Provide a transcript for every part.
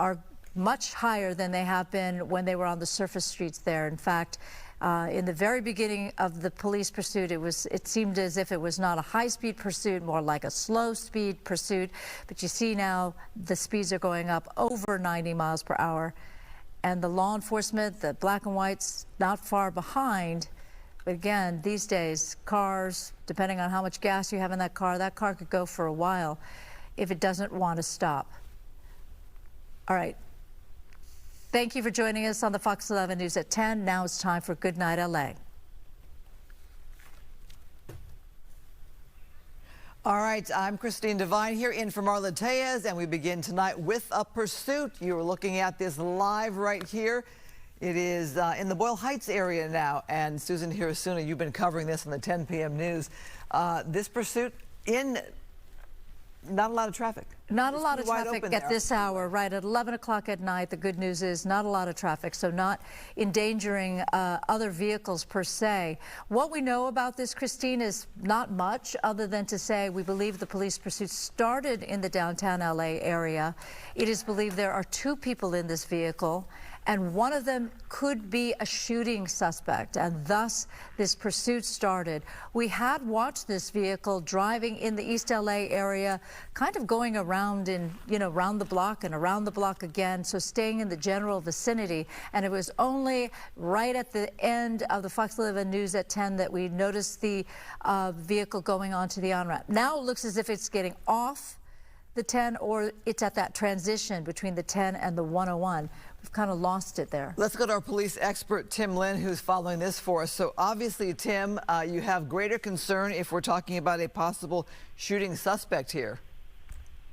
are much higher than they have been when they were on the surface streets there. In fact, in the very beginning of the police pursuit, it seemed as if it was not a high-speed pursuit, more like a slow-speed pursuit. But you see now the speeds are going up over 90 miles per hour. And the law enforcement, the black and whites, not far behind. But again, these days, cars, depending on how much gas you have in that car could go for a while if it doesn't want to stop. All right. Thank you for joining us on the Fox 11 News at 10. Now it's time for Good Night LA. All right, I'm Christine Devine here in for Marla Tejas, and we begin tonight with a pursuit. You're looking at this live right here. It is in the Boyle Heights area now, and Susan Hirasuna, you've been covering this on the 10 p.m. news. This pursuit in not a lot of traffic. Not a lot of traffic at this hour, right at 11 o'clock at night. The good news is not a lot of traffic, so not endangering other vehicles per se. What we know about this, Christine, is not much other than to say we believe the police pursuit started in the downtown LA area. It is believed there are 2 people in this vehicle, and one of them could be a shooting suspect, and thus this pursuit started. We had watched this vehicle driving in the East LA area, kind of going around around the block and around the block again, so staying in the general vicinity. And it was only right at the end of the Fox 11 News at 10 that we noticed the vehicle going onto the on-ramp. Now it looks as if it's getting off the 10, or it's at that transition between the 10 and the 101. We've kind of lost it there. Let's go to our police expert, Tim Lynn, who's following this for us. So obviously, Tim, you have greater concern if we're talking about a possible shooting suspect here.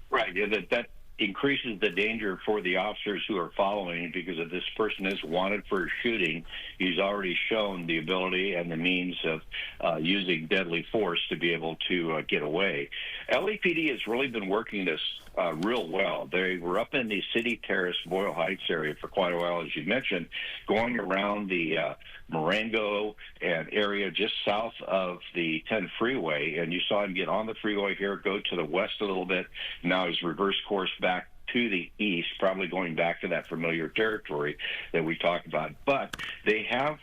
Right. Yeah, that increases the danger for the officers who are following, because if this person is wanted for a shooting, he's already shown the ability and the means of using deadly force to be able to get away. LAPD has really been working this real well. They were up in the City Terrace, Boyle Heights area for quite a while, as you mentioned, going around the Marengo and area just south of the 10 freeway, and you saw him get on the freeway here, go to the west a little bit. Now he's reversed course back to the east, probably going back to that familiar territory that we talked about. But they have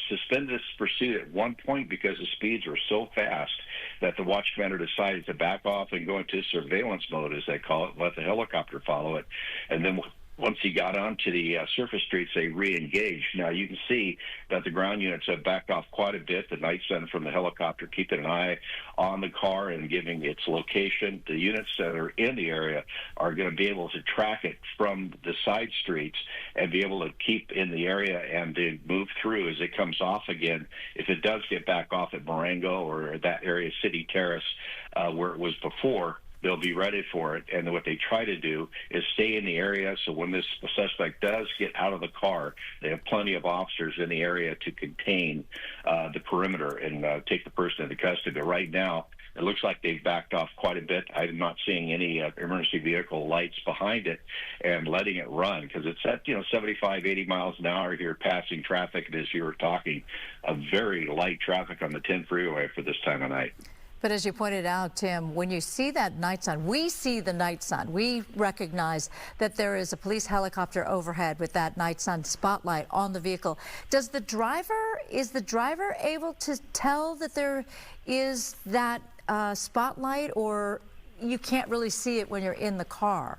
suspended this pursuit at one point because the speeds were so fast that the watch commander decided to back off and go into surveillance mode, as they call it, let the helicopter follow it. And then once he got onto the surface streets, they re-engaged. Now, you can see that the ground units have backed off quite a bit. The Night Sun from the helicopter keeping an eye on the car and giving its location. The units that are in the area are going to be able to track it from the side streets and be able to keep in the area and to move through as it comes off again. If it does get back off at Marengo or that area, City Terrace, where it was before, they'll be ready for it. And what they try to do is stay in the area, so when this suspect does get out of the car, they have plenty of officers in the area to contain the perimeter and take the person into custody. But right now, it looks like they've backed off quite a bit. I'm not seeing any emergency vehicle lights behind it and letting it run, because it's at 75, 80 miles an hour here, passing traffic. And as you were talking, a very light traffic on the 10 freeway for this time of night. But as you pointed out, Tim, when you see that Night Sun, we see the Night Sun. We recognize that there is a police helicopter overhead with that Night Sun spotlight on the vehicle. Is the driver able to tell that there is that spotlight, or you can't really see it when you're in the car?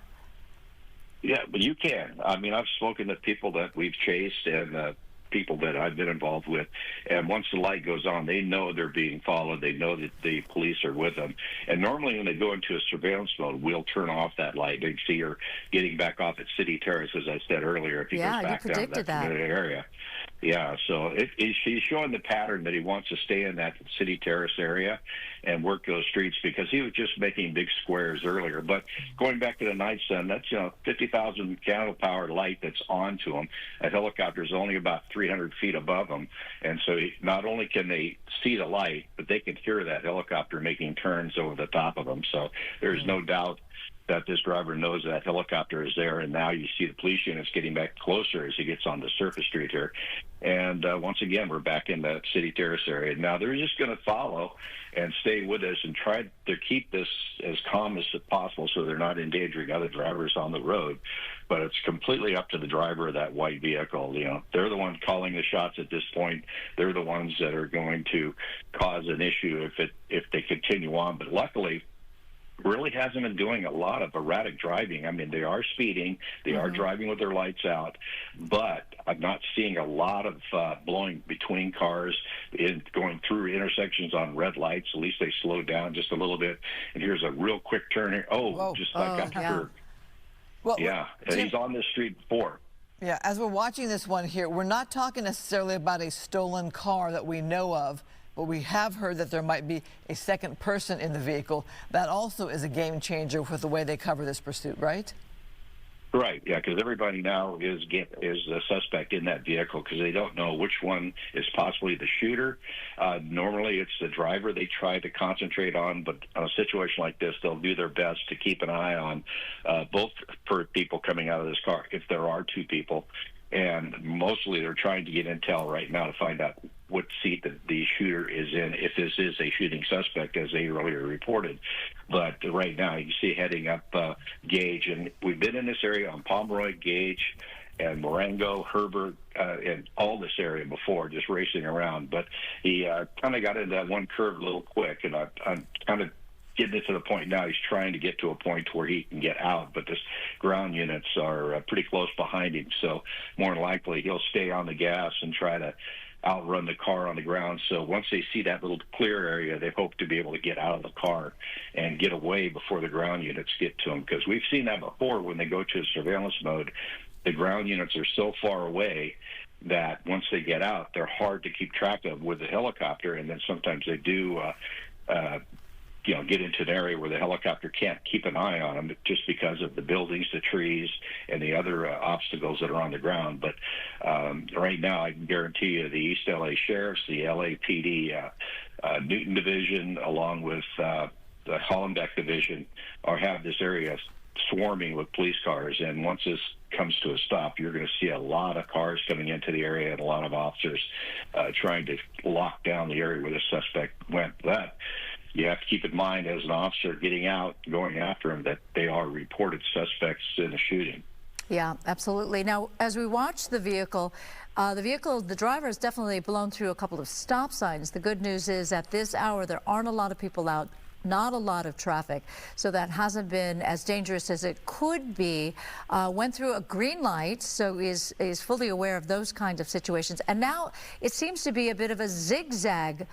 Yeah, but you can. I mean, I've spoken to people that we've chased and people that I've been involved with, and once the light goes on, they know they're being followed. They know that the police are with them. And normally when they go into a surveillance mode, we'll turn off that light. They see her getting back off at City Terrace, as I said earlier, if he goes back down to that area. Yeah, so he's showing the pattern that he wants to stay in that City Terrace area and work those streets, because he was just making big squares earlier. But going back to the Night Sun, that's 50,000 candle powered light that's on to him. A helicopter is only about 300 feet above them, and so not only can they see the light, but they can hear that helicopter making turns over the top of them. So there's no doubt that this driver knows that helicopter is there, and now you see the police units getting back closer as he gets on the surface street here. And once again, we're back in the City Terrace area. Now, they're just going to follow and stay with us and try to keep this as calm as possible so they're not endangering other drivers on the road. But it's completely up to the driver of that white vehicle. You know, they're the ones calling the shots at this point. They're the ones that are going to cause an issue if they continue on. But luckily, really hasn't been doing a lot of erratic driving. I mean, they are speeding, they are driving with their lights out, but I'm not seeing a lot of blowing between cars, going through intersections on red lights. At least they slowed down just a little bit. And here's a real quick turn here. Just like after. yeah. Well, Yeah, and he's on this street before. Yeah, as we're watching this one here, we're not talking necessarily about a stolen car that we know of, but we have heard that there might be a second person in the vehicle. That also is a game changer with the way they cover this pursuit, right? Right, yeah, because everybody now is a suspect in that vehicle because they don't know which one is possibly the shooter. Normally, it's the driver they try to concentrate on, but on a situation like this, they'll do their best to keep an eye on both people coming out of this car, if there are two people. And mostly they're trying to get intel right now to find out what seat the shooter is in, if this is a shooting suspect, as they earlier reported. But right now, you see heading up Gage, and we've been in this area on Pomeroy, Gage, and Marengo, Herbert, and all this area before, just racing around. But he kind of got into that one curve a little quick, and I'm kind of getting it to the point now he's trying to get to a point where he can get out, but this ground units are pretty close behind him, so more than likely he'll stay on the gas and try to outrun the car on the ground. So once they see that little clear area, they hope to be able to get out of the car and get away before the ground units get to them, because we've seen that before. When they go to surveillance mode, the ground units are so far away that once they get out, they're hard to keep track of with the helicopter, and then sometimes they do get into an area where the helicopter can't keep an eye on them just because of the buildings, the trees, and the other obstacles that are on the ground. But right now, I can guarantee you the East LA Sheriffs, the LAPD Newton Division, along with the Hollenbeck Division, have this area swarming with police cars. And once this comes to a stop, you're going to see a lot of cars coming into the area and a lot of officers trying to lock down the area where the suspect went. But you have to keep in mind, as an officer getting out, going after him, that they are reported suspects in a shooting. Yeah, absolutely. Now, as we watch the driver has definitely blown through a couple of stop signs. The good news is at this hour, there aren't a lot of people out, not a lot of traffic, so that hasn't been as dangerous as it could be. Went through a green light, so is fully aware of those kinds of situations. And now it seems to be a bit of a zigzag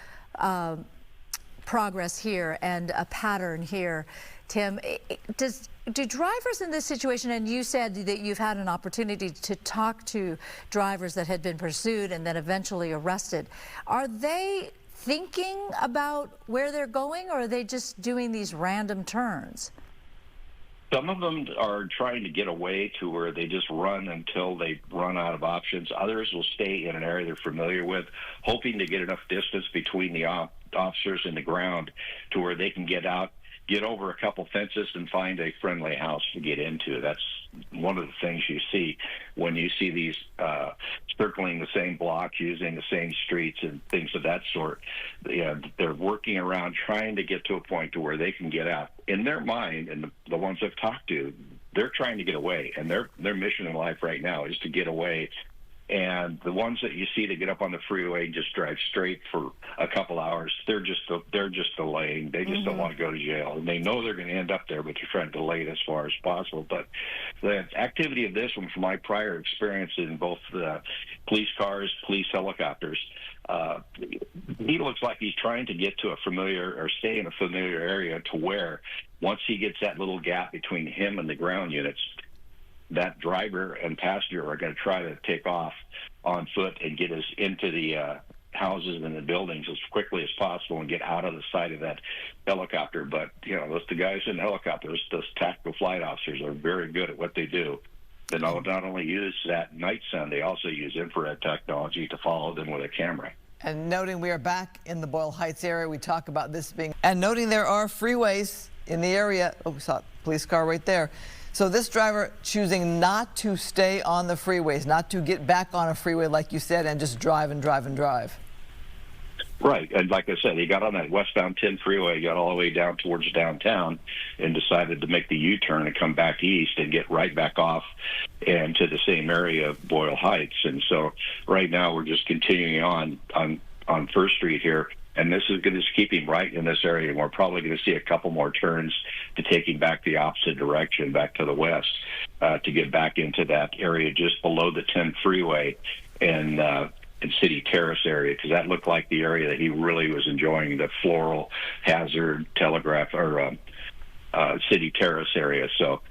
progress here and a pattern here. Tim, do drivers in this situation, and you said that you've had an opportunity to talk to drivers that had been pursued and then eventually arrested, are they thinking about where they're going, or are they just doing these random turns? Some of them are trying to get away to where they just run until they run out of options. Others will stay in an area they're familiar with, hoping to get enough distance between the officers and the ground to where they can get out, get over a couple fences, and find a friendly house to get into. That's one of the things you see when you see these circling the same block, using the same streets and things of that sort. They're working around trying to get to a point to where they can get out. In their mind, and the ones I've talked to, they're trying to get away, and their mission in life right now is to get away. And the ones that you see that get up on the freeway and just drive straight for a couple hours, they're just delaying. They just don't want to go to jail, and they know they're going to end up there, but they're trying to delay it as far as possible. But the activity of this one, from my prior experience in both the police cars, police helicopters, he looks like he's trying to get to a familiar, or stay in a familiar area, to where once he gets that little gap between him and the ground units, that driver and passenger are going to try to take off on foot and get us into the houses and the buildings as quickly as possible and get out of the sight of that helicopter. But, the guys in the helicopters, those tactical flight officers, are very good at what they do. They not only use that night sun, they also use infrared technology to follow them with a camera. And noting we are back in the Boyle Heights area, we talk about this being, and noting there are freeways in the area. Oh, we saw a police car right there. So this driver choosing not to stay on the freeways, not to get back on a freeway like you said, and just drive and drive and drive. Right, and like I said, he got on that westbound 10 freeway, got all the way down towards downtown, and decided to make the U-turn and come back east and get right back off and to the same area of Boyle Heights. And so right now we're just continuing on First Street here, and this is going to keep him right in this area. And we're probably going to see a couple more turns to take him back the opposite direction, back to the west, to get back into that area just below the 10 freeway and City Terrace area, because that looked like the area that he really was enjoying, the Floral, Hazard, Telegraph, or City Terrace area. So,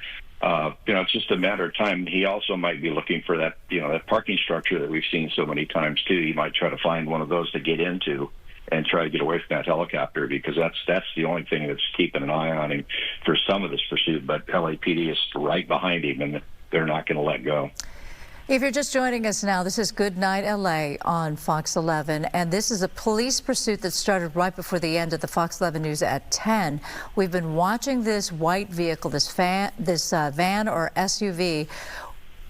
it's just a matter of time. He also might be looking for that, that parking structure that we've seen so many times too. He might try to find one of those to get into and try to get away from that helicopter, because that's the only thing that's keeping an eye on him for some of this pursuit. But LAPD is right behind him, and they're not going to let go. If you're just joining us now, this is Good Night LA on Fox 11, and this is a police pursuit that started right before the end of the Fox 11 News at 10. We've been watching this white vehicle, this van or SUV.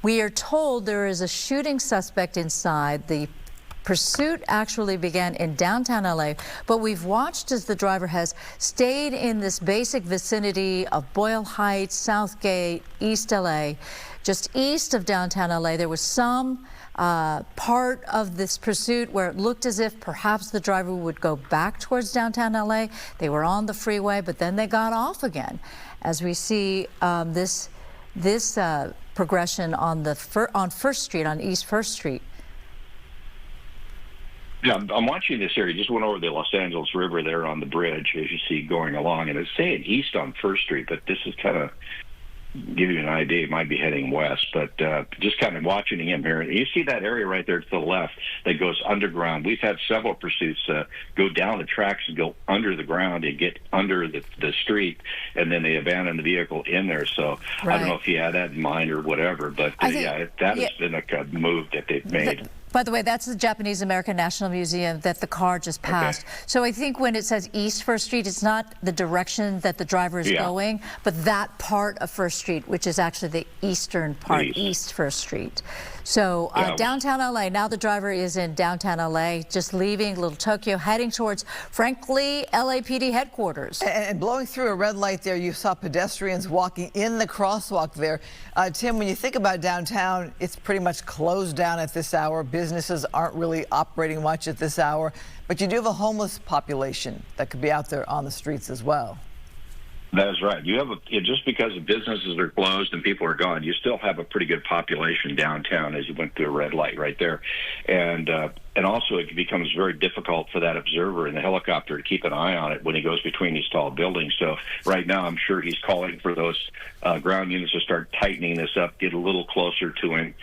We are told there is a shooting suspect inside. The pursuit actually began in downtown LA, but we've watched as the driver has stayed in this basic vicinity of Boyle Heights, Southgate, East LA. Just east of downtown LA, there was some part of this pursuit where it looked as if perhaps the driver would go back towards downtown LA. They were on the freeway, but then they got off again. As we see this progression on First Street, on East First Street. Yeah, I'm watching this area. Just went over the Los Angeles River there on the bridge, as you see going along, and it's saying east on First Street, but this is kind of give you an idea. It might be heading west, but just kind of watching him here. You see that area right there to the left that goes underground. We've had several pursuits go down the tracks and go under the ground and get under the street, and then they abandon the vehicle in there. So right. I don't know if he had that in mind or whatever, but that has been a move that they've made. By the way, that's the Japanese American National Museum that the car just passed. Okay. So I think when it says East First Street, it's not the direction that the driver is going, but that part of First Street, which is actually the eastern part, East First Street. So downtown LA, now the driver is in downtown LA, just leaving Little Tokyo, heading towards, frankly, LAPD headquarters. And blowing through a red light there, you saw pedestrians walking in the crosswalk there. Tim, when you think about downtown, it's pretty much closed down at this hour. Businesses aren't really operating much at this hour, but you do have a homeless population that could be out there on the streets as well. That is right. You have just because the businesses are closed and people are gone, you still have a pretty good population downtown as you went through a red light right there. And also it becomes very difficult for that observer in the helicopter to keep an eye on it when he goes between these tall buildings. So right now I'm sure he's calling for those ground units to start tightening this up, get a little closer to him.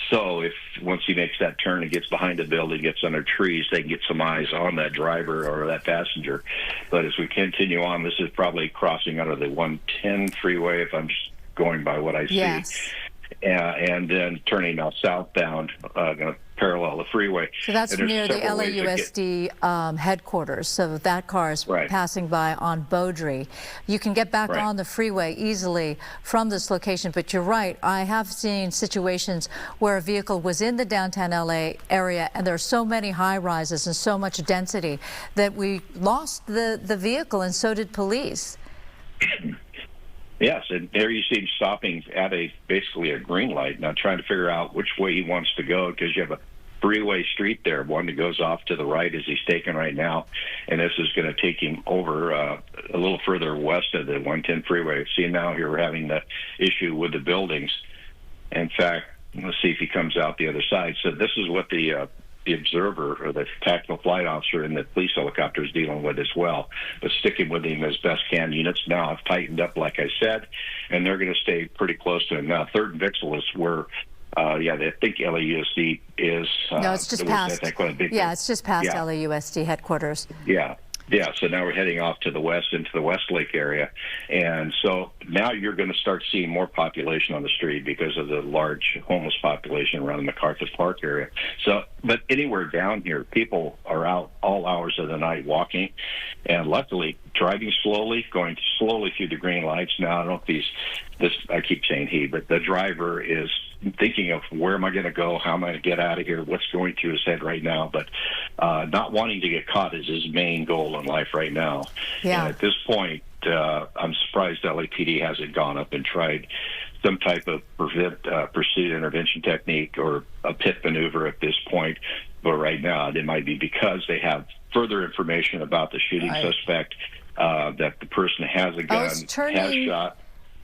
So if once he makes that turn and gets behind a building, gets under trees, they can get some eyes on that driver or that passenger. But as we continue on, this is probably crossing out of the 110 freeway if I'm just going by what I see. Yes. And then turning now southbound, going to parallel the freeway. So that's near the LAUSD headquarters. So that car is passing by on Beaudry. You can get back on the freeway easily from this location. But you're right. I have seen situations where a vehicle was in the downtown LA area, and there are so many high rises and so much density that we lost the vehicle, and so did police. Yes, and there you see him stopping at basically a green light, now trying to figure out which way he wants to go, because you have a freeway street there, one that goes off to the right as he's taking right now, and this is going to take him over a little further west of the 110 freeway. See, now here we're having the issue with the buildings. In fact, let's see if he comes out the other side. So this is what the observer or the tactical flight officer in the police helicopter is dealing with as well, but sticking with him as best can. Units now have tightened up, like I said, and they're going to stay pretty close to him. Now, 3rd and Vixel is where, they think LAUSD is. No, it's just past. Yeah, it's just past LAUSD headquarters. Yeah. Yeah, so now we're heading off to the west into the Westlake area. And so now you're going to start seeing more population on the street because of the large homeless population around the MacArthur Park area. So, but anywhere down here, people are out all hours of the night walking, and luckily driving slowly, going slowly through the green lights. Now, I don't know if I keep saying he, but the driver is thinking of where am I going to go, how am I going to get out of here, what's going through his head right now, but not wanting to get caught is his main goal in life right now. Yeah. And at this point, I'm surprised LAPD hasn't gone up and tried some type of pursuit intervention technique or a pit maneuver at this point. But right now, it might be because they have further information about the shooting suspect, that the person has a gun, has shot.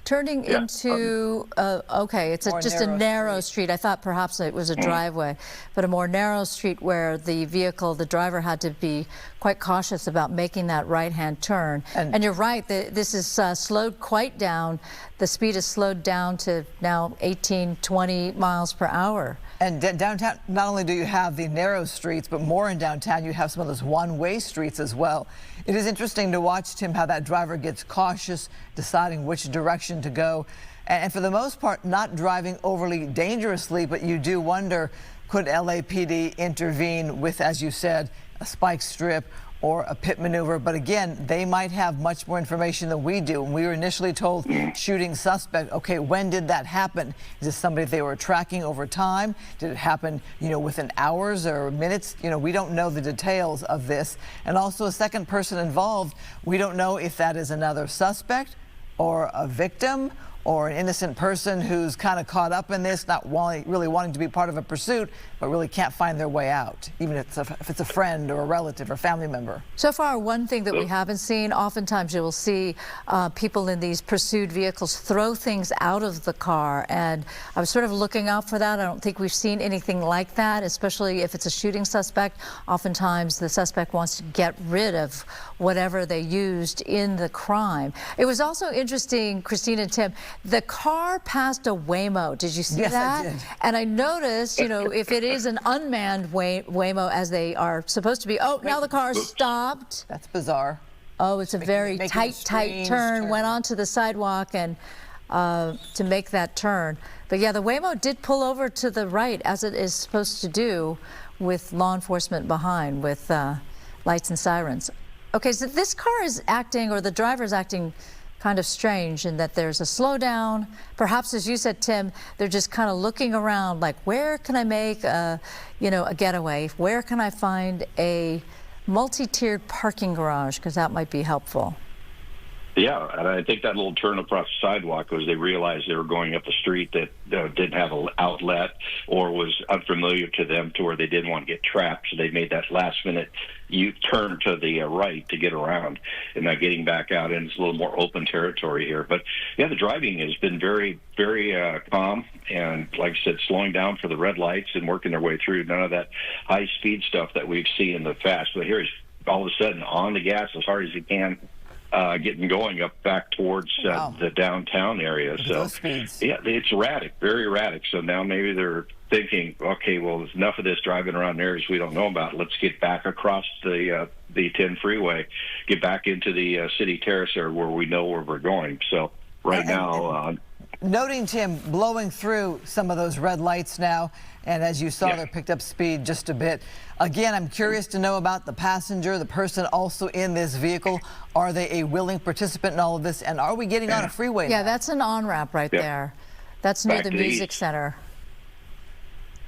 Turning into, okay, it's just a narrow street. I thought perhaps it was a driveway, but a more narrow street where the driver had to be quite cautious about making that right-hand turn. And you're right, this is slowed quite down. The speed is slowed down to now 18, 20 miles per hour. And downtown, not only do you have the narrow streets, but more in downtown, you have some of those one-way streets as well. It is interesting to watch, Tim, how that driver gets cautious, deciding which direction to go. And for the most part, not driving overly dangerously, but you do wonder, could LAPD intervene with, as you said, a spike strip or a pit maneuver? But again, they might have much more information than we do. When we were initially told shooting suspect, okay, when did that happen? Is this somebody they were tracking over time? Did it happen, within hours or minutes? We don't know the details of this. And also a second person involved, we don't know if that is another suspect or a victim or an innocent person who's kind of caught up in this, not really wanting to be part of a pursuit, but really can't find their way out, even if it's a friend or a relative or family member. So far, one thing that we haven't seen, oftentimes you will see people in these pursued vehicles throw things out of the car, and I was sort of looking out for that. I don't think we've seen anything like that, especially if it's a shooting suspect. Oftentimes the suspect wants to get rid of whatever they used in the crime. It was also interesting, Christine and Tim, the car passed a Waymo. Did you see that? Yes, I did. And I noticed, if it is an unmanned Waymo, as they are supposed to be, now the car stopped. That's bizarre. Oh, it's a very tight turn, went onto the sidewalk and to make that turn. But yeah, the Waymo did pull over to the right, as it is supposed to do, with law enforcement behind, with lights and sirens. Okay, so this car is acting, or the driver is acting, kind of strange in that there's a slowdown. Perhaps, as you said, Tim, they're just kind of looking around like, where can I make a getaway? Where can I find a multi-tiered parking garage? Because that might be helpful. Yeah, and I think that little turn across the sidewalk was they realized they were going up a street that didn't have an outlet or was unfamiliar to them, to where they didn't want to get trapped. So they made that last-minute U-turn to the right to get around, and now getting back out, and it's a little more open territory here. But yeah, the driving has been very, very calm, and like I said, slowing down for the red lights and working their way through. None of that high-speed stuff that we've seen in the past. But here he's all of a sudden on the gas as hard as he can. Getting going up back towards the downtown area. So, yeah, it's erratic, very erratic. So now maybe they're thinking, okay, well, there's enough of this driving around areas we don't know about. Let's get back across the 10 freeway, get back into the City Terrace area where we know where we're going. So right now... Noting, Tim, blowing through some of those red lights now, and as you saw, they picked up speed just a bit. Again, I'm curious to know about the passenger, the person also in this vehicle. Are they a willing participant in all of this? And are we getting on a freeway now? Yeah, that's an on-ramp right there. That's near the Music Center.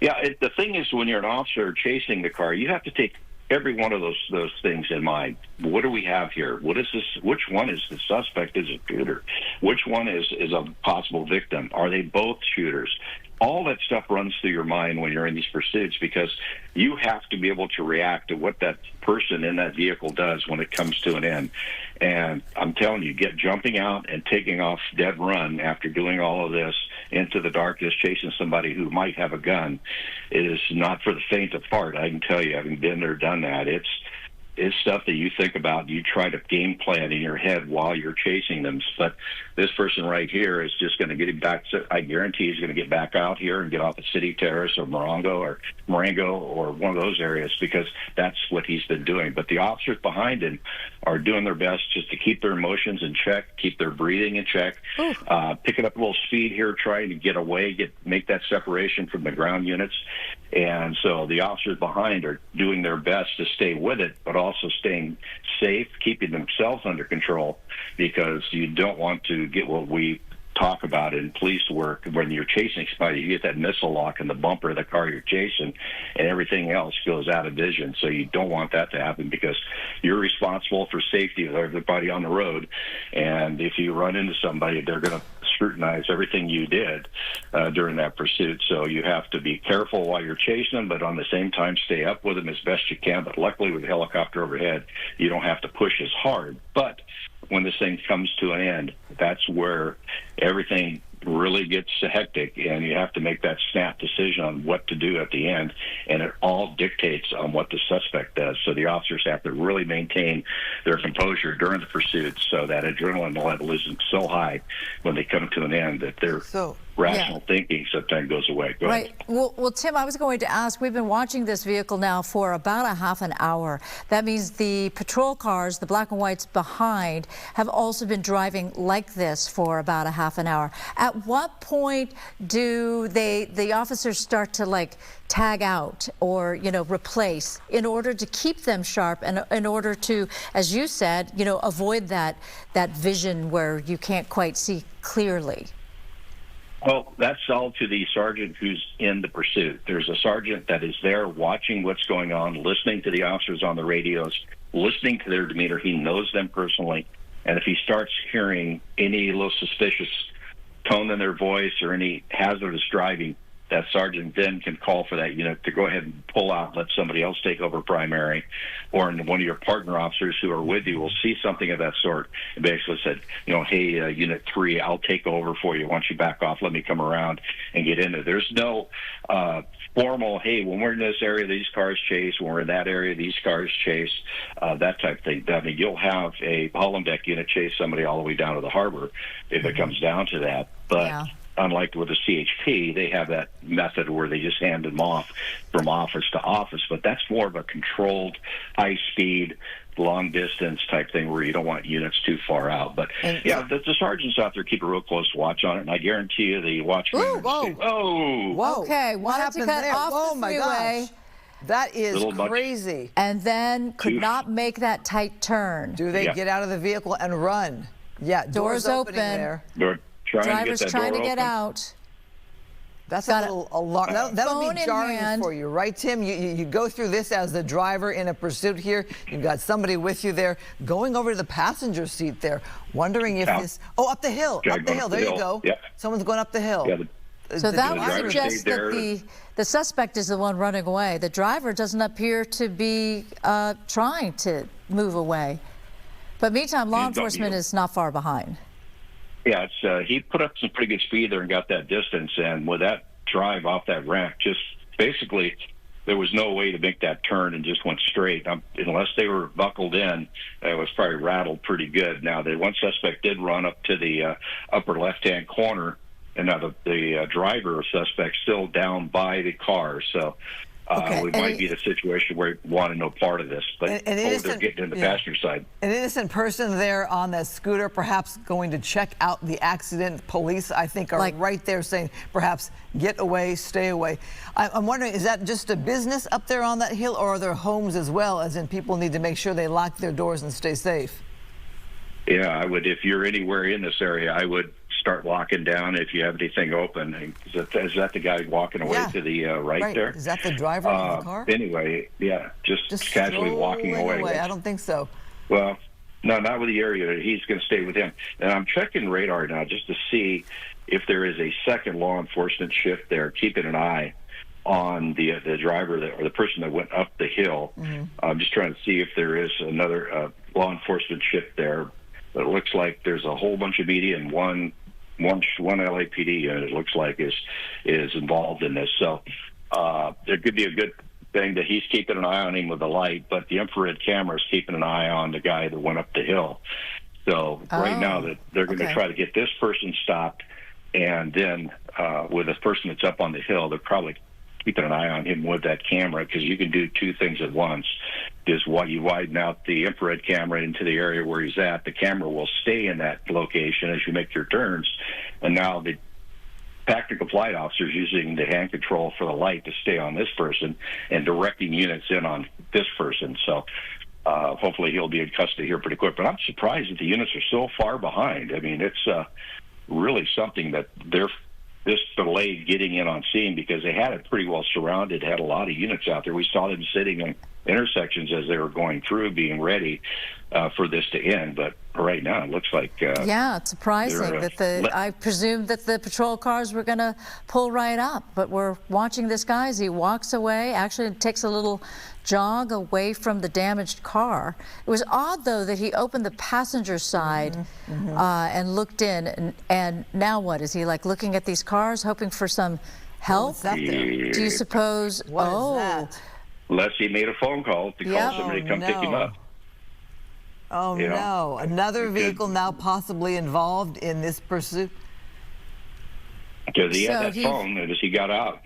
Yeah, the thing is, when you're an officer chasing the car, you have to take every one of those things in mind. What do we have here? What is this? Which one is the suspect? Is a shooter? Which one is a possible victim? Are they both shooters? All that stuff runs through your mind when you're in these pursuits, because you have to be able to react to what that person in that vehicle does when it comes to an end. And I'm telling you, jumping out and taking off dead run after doing all of this into the darkness, chasing somebody who might have a gun, it is not for the faint of heart. I can tell you, having been there, done that, is stuff that you think about. You try to game plan in your head while you're chasing them. But this person right here is just going to get him back. I guarantee he's going to get back out here and get off the City Terrace or Marengo or one of those areas, because that's what he's been doing. But the officers behind him are doing their best just to keep their emotions in check, keep their breathing in check, picking up a little speed here, trying to get away, make that separation from the ground units. And so the officers behind are doing their best to stay with it, but also staying safe, keeping themselves under control, because you don't want to get what we talk about in police work. When you're chasing somebody, you get that missile lock in the bumper of the car you're chasing, and everything else goes out of vision. So you don't want that to happen, because you're responsible for safety of everybody on the road. And if you run into somebody, they're going to scrutinize everything you did during that pursuit. So you have to be careful while you're chasing them, but on the same time stay up with them as best you can. But luckily, with the helicopter overhead, you don't have to push as hard. But when this thing comes to an end, that's where everything really gets hectic, and you have to make that snap decision on what to do at the end, and it all dictates on what the suspect does. So the officers have to really maintain their composure during the pursuit, so that adrenaline level isn't so high when they come to an end that their rational thinking sometimes goes away. Go ahead. Well, Tim, I was going to ask, we've been watching this vehicle now for about a half an hour. That means the patrol cars, the black and whites behind, have also been driving like this for about a half an hour. At what point do the officers start to tag out or, replace in order to keep them sharp and in order to, as you said, avoid that vision where you can't quite see clearly? Well, that's all to the sergeant who's in the pursuit. There's a sergeant that is there watching what's going on, listening to the officers on the radios, listening to their demeanor. He knows them personally. And if he starts hearing any little suspicious tone in their voice or any hazardous driving, that sergeant then can call for that unit to go ahead and pull out and let somebody else take over primary. Or one of your partner officers who are with you will see something of that sort and basically said, hey, Unit 3, I'll take over for you. Why don't you back off, let me come around and get in there. There's no formal, hey, when we're in this area, these cars chase. When we're in that area, these cars chase, that type of thing. I mean, you'll have a Holland deck unit chase somebody all the way down to the harbor if it comes down to that. But unlike with the CHP, they have that method where they just hand them off from office to office. But that's more of a controlled, high-speed, long-distance type thing where you don't want units too far out. But, the sergeants out there keep a real close watch on it, and I guarantee you the watchman. Whoa. Okay, what happened there? Oh, my gosh. That is crazy. And then could not make that tight turn. Do they get out of the vehicle and run? Yeah, doors opening there. Driver's trying to get out. That's a little alarm. That'll be jarring for you, right, Tim? You go through this as the driver in a pursuit here. You've got somebody with you there, going over to the passenger seat there, wondering if this. Oh, up the hill. Up the hill. There you go. Yep. Someone's going up the hill. So that would suggest that the suspect is the one running away. The driver doesn't appear to be trying to move away. But meantime, law enforcement is not far behind. Yeah, he put up some pretty good speed there and got that distance. And with that drive off that ramp, just basically there was no way to make that turn and just went straight. Unless they were buckled in, it was probably rattled pretty good. Now, the one suspect did run up to the upper left-hand corner, and now the driver or suspect still down by the car. So we might be in a situation where we want to know part of this, but they're getting in the passenger side. An innocent person there on that scooter, perhaps going to check out the accident. Police, I think, are right there saying, perhaps, get away, stay away. I'm wondering, is that just a business up there on that hill, or are there homes as well, as in people need to make sure they lock their doors and stay safe? Yeah, I would. If you're anywhere in this area, I would start locking down if you have anything open. Is that the guy walking away to the right there? Is that the driver of the car? Anyway, just casually walking away. I don't think so. Well, no, not with the area. He's going to stay with him. And I'm checking radar now just to see if there is a second law enforcement shift there, keeping an eye on the driver or the person that went up the hill. I'm just trying to see if there is another law enforcement shift there. But it looks like there's a whole bunch of media and one LAPD unit, it looks like, is involved in this. So there could be a good saying that he's keeping an eye on him with the light, but the infrared camera is keeping an eye on the guy that went up the hill. So right now that they're going to try to get this person stopped, and then with the person that's up on the hill, they're probably keeping an eye on him with that camera, because you can do two things at once. Is what you widen out the infrared camera into the area where he's at, the camera will stay in that location as you make your turns, and now the tactical flight officers using the hand control for the light to stay on this person and directing units in on this person. So hopefully he'll be in custody here pretty quick. But I'm surprised that the units are so far behind. I mean, it's really something that they're this delayed getting in on scene, because they had it pretty well surrounded, had a lot of units out there. We saw them sitting in intersections as they were going through, being ready for this to end. But right now, it looks like yeah, it's surprising that I presumed that the patrol cars were going to pull right up, but we're watching this guy as he walks away. Actually, it takes a little jog away from the damaged car. It was odd, though, that he opened the passenger side and looked in. And now what? Is he like looking at these cars, hoping for some help? What's that there? Do you suppose? What is that? Unless he made a phone call to call somebody to come pick him up. Oh, no. Another vehicle now possibly involved in this pursuit? Because he had that phone as he got out.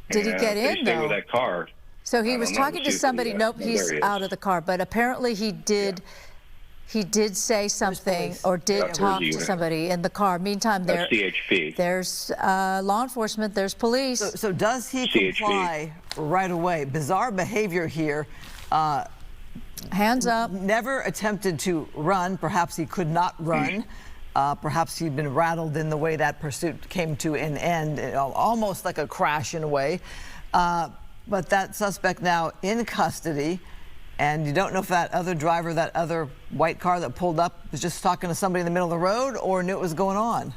Did he get in, though? With that car. So he was talking to somebody. Nope, he's out of the car. But apparently he did. He did say something or did talk to somebody in the car. Meantime, there's law enforcement. There's police. So does he comply right away? Bizarre behavior here. Hands up. Never attempted to run. Perhaps he could not run. Perhaps he'd been rattled in the way that pursuit came to an end, almost like a crash in a way. But that suspect now in custody, and you don't know if that other driver, that other white car that pulled up, was just talking to somebody in the middle of the road or knew what was going on.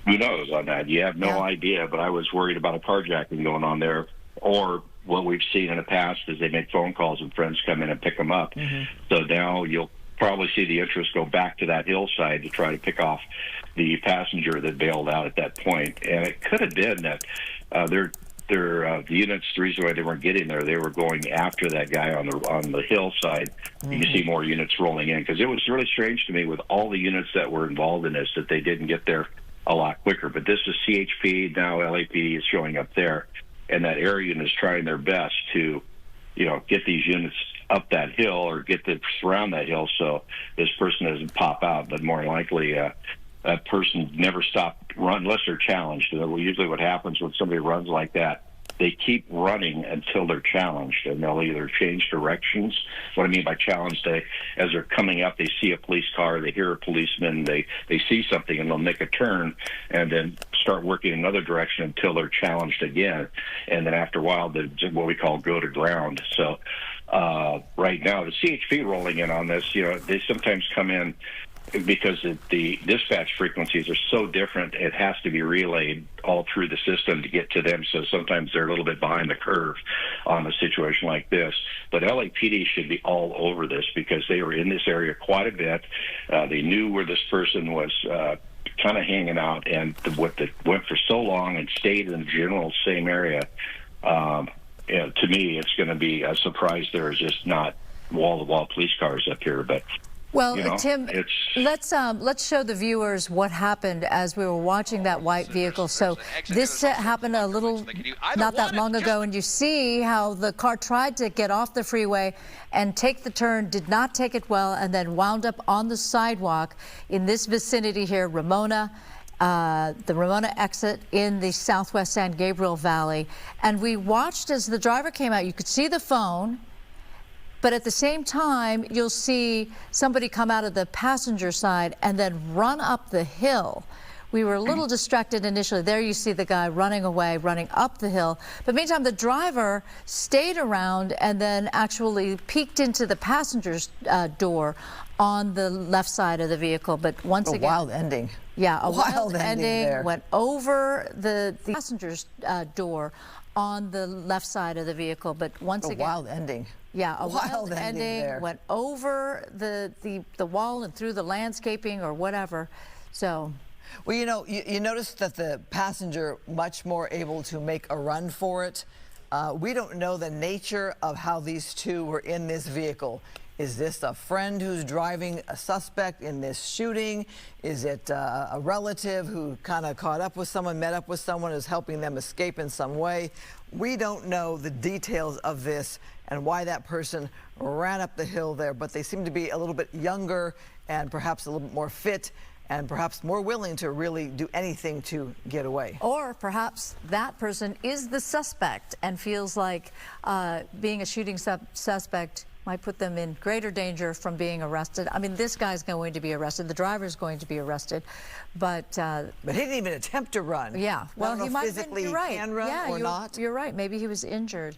Who knows on that? You have no idea, but I was worried about a carjacking going on there, or what we've seen in the past is they make phone calls and friends come in and pick them up. So now you'll probably see the interest go back to that hillside to try to pick off the passenger that bailed out at that point. And it could have been that the units, the reason why they weren't getting there, they were going after that guy on the hillside. You see more units rolling in, because it was really strange to me with all the units that were involved in this that they didn't get there a lot quicker. But this is CHP, now LAPD is showing up there, and that area unit is trying their best to, get these units up that hill or get them around that hill so this person doesn't pop out. But more likely, that person never stopped running unless they're challenged. Usually what happens when somebody runs like that, they keep running until they're challenged, and they'll either change directions. What I mean by challenged, as they're coming up, they see a police car, they hear a policeman, they see something, and they'll make a turn and then start working another direction until they're challenged again. And then after a while, what we call go to ground. So right now, the CHP rolling in on this, they sometimes come in because the dispatch frequencies are so different, it has to be relayed all through the system to get to them. So sometimes they're a little bit behind the curve on a situation like this. But LAPD should be all over this, because they were in this area quite a bit. They knew where this person was kind of hanging out, and went for so long and stayed in the general same area. To me, it's going to be a surprise there's just not wall-to-wall police cars up here. But well, Tim, let's show the viewers what happened as we were watching that white vehicle. So this happened a little, not that long ago, and you see how the car tried to get off the freeway and take the turn, did not take it well, and then wound up on the sidewalk in this vicinity here, Ramona. The Ramona exit in the southwest San Gabriel Valley. And we watched as the driver came out. You could see the phone, but at the same time, you'll see somebody come out of the passenger side and then run up the hill. We were a little distracted initially. There you see the guy running away, running up the hill. But meantime, the driver stayed around and then actually peeked into the passenger's door on the left side of the vehicle. But once again, wild ending. Yeah, a wild ending there. Went over the passenger's door on the left side of the vehicle. But once again, wild ending. Yeah, a wild ending there. Went over the wall and through the landscaping or whatever. So. Well, you noticed that the passenger much more able to make a run for it We don't know the nature of how these two were in this vehicle. Is this a friend who's driving a suspect in this shooting? Is it a relative who kind of caught up with someone, met up with someone, is helping them escape in some way? We don't know the details of this and why that person ran up the hill there, but they seem to be a little bit younger and perhaps a little bit more fit and perhaps more willing to really do anything to get away. Or perhaps that person is the suspect and feels like being a shooting suspect might put them in greater danger from being arrested. I mean, this guy's going to be arrested. The driver's going to be arrested. But he didn't even attempt to run. Yeah. Well, he might physically have been, you're right. can run yeah, or not. You're right. Maybe he was injured.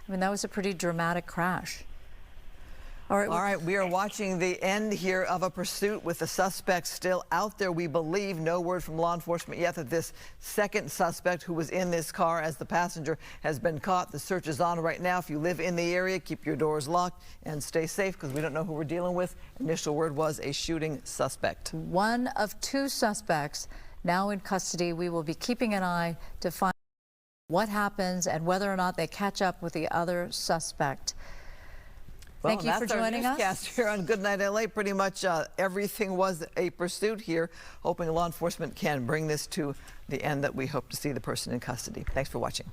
I mean, that was a pretty dramatic crash. All right, we are watching the end here of a pursuit with the suspect still out there. We believe, no word from law enforcement yet, that this second suspect who was in this car as the passenger has been caught. The search is on right now. If you live in the area, keep your doors locked and stay safe because we don't know who we're dealing with. Initial word was a shooting suspect. One of two suspects now in custody. We will be keeping an eye to find what happens and whether or not they catch up with the other suspect. Thank you for joining us. That's our newscast here on Good Night LA. Pretty much everything was a pursuit here, hoping law enforcement can bring this to the end that we hope to see the person in custody. Thanks for watching.